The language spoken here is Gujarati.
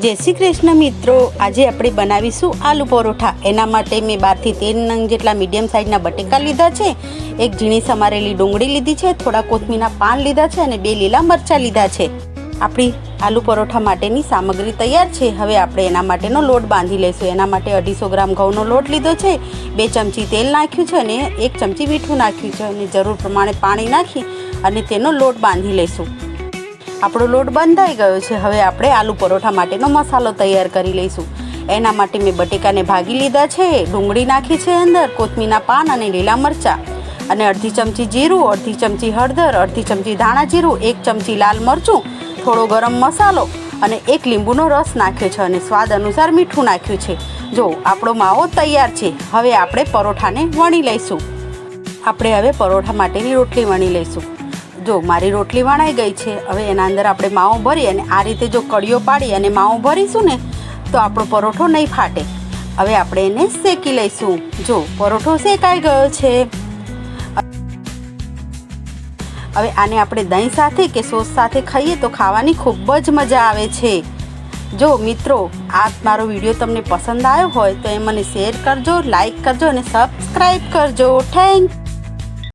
जय श्री कृष्ण मित्रों, आज આપણે બનાવીશું આલુ પરોઠા। એના માટે મેં 12 થી 13 નંગ જેટલા મીડિયમ સાઈઝના બટેકા લીધા છે, એક ઝીણી સમારેલી ડુંગળી લીધી છે, થોડા કોથમીરના પાન લીધા છે અને 2 લીલા મરચાં લીધા છે। આપણી આલુ પરોઠા માટેની સામગ્રી તૈયાર છે। હવે આપણે એના માટેનો લોટ બાંધી લઈશું। એના માટે 250 ગ્રામ ઘઉંનો લોટ લીધો છે, 2 ચમચી તેલ નાખ્યું છે અને 1 ચમચી મીઠું નાખ્યું છે અને જરૂર પ્રમાણે પાણી નાખી અને તેનો લોટ બાંધી લઈશું। આપણો લોટ બંધાઈ ગયો છે। હવે આપણે આલુ પરોઠા માટેનો મસાલો તૈયાર કરી લઈશું। એના માટે મેં બટેકાને ભાગી લીધા છે, ડુંગળી નાખી છે અંદર, કોથમીરના પાન અને લીલા મરચાં અને 1/2 ચમચી જીરું, 1/2 ચમચી હળદર, 1/2 ચમચી ધાણા જીરું, 1 ચમચી લાલ મરચું, થોડો ગરમ મસાલો અને 1 લીંબુનો રસ નાખ્યો છે અને સ્વાદ અનુસાર મીઠું નાખ્યું છે। જો આપણો માવો તૈયાર છે। હવે આપણે પરોઠાને વણી લઈશું। આપણે હવે પરોઠા માટેની રોટલી વણી લઈશું। જો મારી રોટલી વણાઈ ગઈ છે। હવે એના અંદર આપણે માવો ભરી અને આ રીતે જો કળીઓ પાડી અને માવો ભરીશું ને તો આપણો પરોઠો નહીં ફાટે। હવે આપણે એને શેકી લઈશું। જો પરોઠો શેકાઈ ગયો છે। હવે આને આપણે દહીં સાથે કે સોસ સાથે ખાઈએ તો ખાવાની ખૂબ જ મજા આવે છે। જો મિત્રો, આ મારો વિડીયો તમને પસંદ આવ્યો હોય તો એ મને શેર કરજો, લાઈક કરજો અને સબસ્ક્રાઈબ કરજો। Thank you.